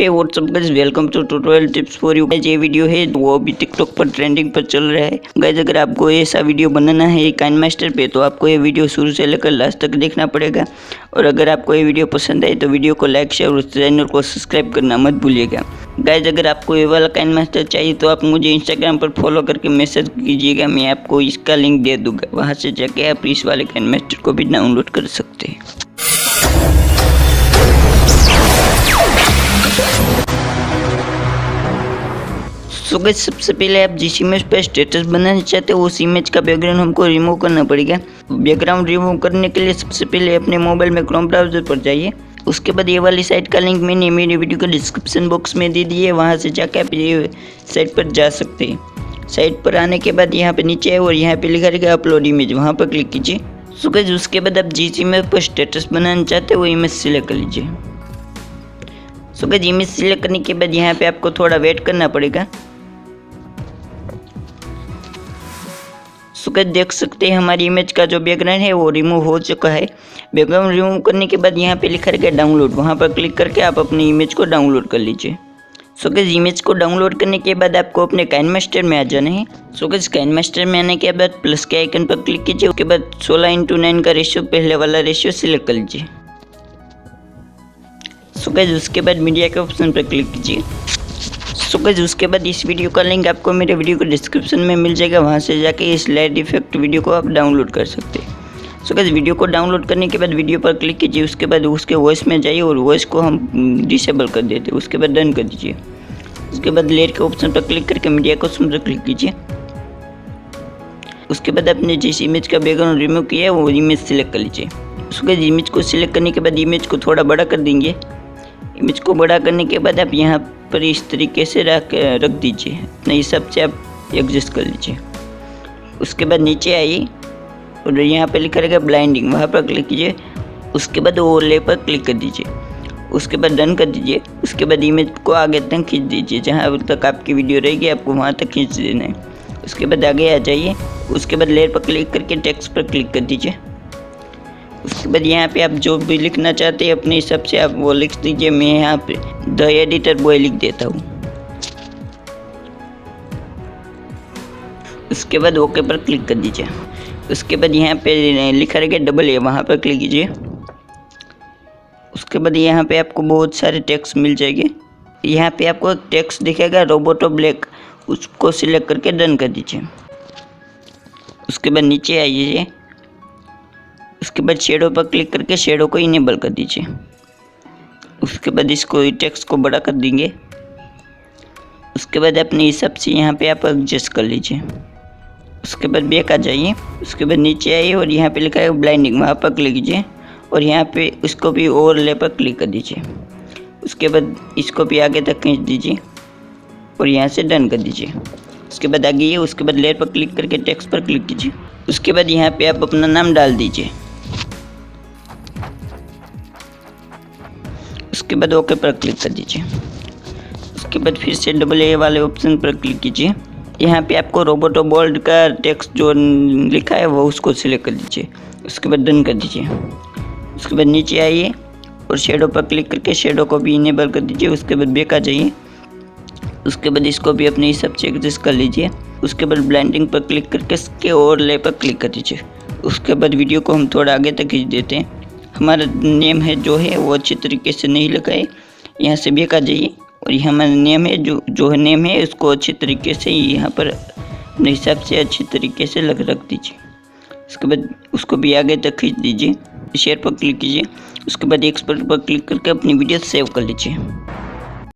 Hey what's up guys, welcome to tutorial tips for you guys. ये video है वो अभी टिकटॉक पर ट्रेंडिंग पर चल रहा है गाइस। अगर आपको ऐसा वीडियो बनाना है काइनमास्टर पे तो आपको ये वीडियो शुरू से लेकर लास्ट तक देखना पड़ेगा। और अगर आपको ये वीडियो पसंद आए तो वीडियो को लाइक शेयर और चैनल को सब्सक्राइब करना मत भूलिएगा गाइस। अगर आपको ये वाला काइनमास्टर चाहिए तो आप मुझे इंस्टाग्राम पर फॉलो करके मैसेज कीजिएगा, मैं आपको इसका लिंक दे दूंगा। वहाँ से जाके आप इस वाले काइनमास्टर को भी डाउनलोड कर सकते हैं। सो गाइस, सबसे पहले आप जिस इमेज पर स्टेटस बनाना चाहते हो उस इमेज का बैकग्राउंड हमको रिमूव करना पड़ेगा। बैकग्राउंड रिमूव करने के लिए सबसे पहले अपने मोबाइल में क्रोम ब्राउज़र पर जाइए। उसके बाद ये वाली साइट का लिंक मैंने मेरी वीडियो के डिस्क्रिप्शन बॉक्स में दे दी है, वहाँ से जाकर आप ये साइट पर जा सकते हैं। साइट पर आने के बाद यहाँ पे नीचे है और यहाँ पे लिखा रहेगा अपलोड इमेज, वहाँ पर क्लिक कीजिए। सो गाइस, उसके बाद आप जिस इमेज पर स्टेटस बनाना चाहते हो वो इमेज सिलेक्ट कर लीजिए। सो गाइस, इमेज सिलेक्ट करने के बाद यहाँ पे आपको थोड़ा वेट करना पड़ेगा। सो गाइस, देख सकते हैं हमारी इमेज का जो बैकग्राउंड है वो रिमूव हो चुका है। बैकग्राउंड रिमूव करने के बाद यहाँ पे लिखा रहेगा डाउनलोड, वहाँ पर क्लिक करके आप अपनी इमेज को डाउनलोड कर लीजिए। सो गाइस, इमेज को डाउनलोड करने के बाद आपको अपने काइनमास्टर में आ जाना है। सो गाइस, काइनमास्टर में आने के बाद प्लस के आइकन पर क्लिक कीजिए। उसके बाद 16:9 का रेशियो, पहले वाला रेशियो सिलेक्ट कर लीजिए। सो गाइस, उसके बाद मीडिया के ऑप्शन पर क्लिक कीजिए। सो गाइस, उसके बाद इस वीडियो का लिंक आपको मेरे वीडियो के डिस्क्रिप्शन में मिल जाएगा, वहाँ से जाके इस लाइट इफेक्ट वीडियो को आप डाउनलोड कर सकते हैं। सो गाइस, वीडियो को डाउनलोड करने के बाद वीडियो पर क्लिक कीजिए। उसके बाद उसके वॉइस में जाइए और वॉइस को हम डिसेबल कर देते हैं। उसके बाद डन कर दीजिए। उसके बाद लेयर के ऑप्शन पर क्लिक करके मीडिया के ऑप्शन पर क्लिक कीजिए। उसके बाद आपने जिस इमेज का बैकग्राउंड रिमूव किया है वो इमेज सिलेक्ट कर लीजिए। सो गाइस, इमेज को सिलेक्ट करने के बाद इमेज को थोड़ा बड़ा कर देंगे। इमेज को बड़ा करने के बाद आप यहाँ पर इस तरीके से रख दीजिए, अपने हिसाब से आप एडजस्ट कर लीजिए। उसके बाद नीचे आइए और यहाँ पे लिखा रहेगा ब्लाइंडिंग, वहाँ पर क्लिक कीजिए। उसके बाद ओवरले पर क्लिक कर दीजिए। उसके बाद डन कर दीजिए। उसके बाद इमेज को आगे तक खींच दीजिए, जहाँ तक आपकी वीडियो रहेगी आपको वहाँ तक खींच देना है। उसके बाद आगे आ जाइए। उसके बाद लेयर पर क्लिक करके टेक्स्ट पर क्लिक कर दीजिए। उसके बाद यहाँ पे आप जो भी लिखना चाहते हैं अपने हिसाब से आप वो लिख दीजिए। मैं यहाँ पे द एडिटर बॉय लिख देता हूँ। उसके बाद ओके पर क्लिक कर दीजिए। उसके बाद यहाँ पे लिखा रहेगा डबल ए, वहाँ पर क्लिक कीजिए। उसके बाद यहाँ पे आपको बहुत सारे टेक्स्ट मिल जाएंगे। यहाँ पे आपको एक टेक्स्ट दिखेगा रोबोटो ब्लैक, उसको सिलेक्ट करके डन कर दीजिए। उसके बाद नीचे आइए। उसके बाद शेडो पर क्लिक करके शेडो को इनेबल कर दीजिए। उसके बाद इसको टेक्स्ट को बड़ा कर देंगे। उसके बाद अपने हिसाब से यहाँ पे आप एडजस्ट कर लीजिए। उसके बाद बैक आ जाइए। उसके बाद नीचे आइए और यहाँ पे लिखा है ब्लाइंडिंग, वहाँ पर क्लिक कीजिए और यहाँ पे इसको भी ओवरले पर क्लिक कर दीजिए। उसके बाद इसको भी आगे तक खींच दीजिए और यहाँ से डन कर दीजिए। उसके बाद आगे उसके बाद लेयर पर क्लिक करके टेक्स्ट पर क्लिक कीजिए। उसके बाद यहाँ पे आप अपना नाम डाल दीजिए। उसके बाद ओके पर क्लिक कर दीजिए। उसके बाद फिर से डबल ए वाले ऑप्शन पर क्लिक कीजिए। यहाँ पे आपको रोबोटो बोल्ड का टेक्स्ट जो लिखा है वो उसको सिलेक्ट कर दीजिए। उसके बाद डन कर दीजिए। उसके बाद नीचे आइए और शेडो पर क्लिक करके शेडो को भी इनेबल कर दीजिए। उसके बाद बैक आ जाइए। उसके बाद इसको भी अपने हिसाब से एडजस्ट कर लीजिए। उसके बाद ब्लेंडिंग पर क्लिक करके इसके ओवरले पर क्लिक कर दीजिए। उसके बाद वीडियो को हम थोड़ा आगे तक खींच देते हैं। हमारा नेम है जो है वो अच्छी तरीके से नहीं लगा है, यहाँ से बैक आ जाइए और यहाँ हमारा नेम है जो नेम है उसको अच्छी तरीके से यहाँ पर अपने हिसाब से अच्छी तरीके से रख दीजिए। उसके बाद उसको भी आगे तक खींच दीजिए। शेयर पर क्लिक कीजिए। उसके बाद एक्सपोर्ट पर क्लिक करके अपनी वीडियो सेव कर लीजिए।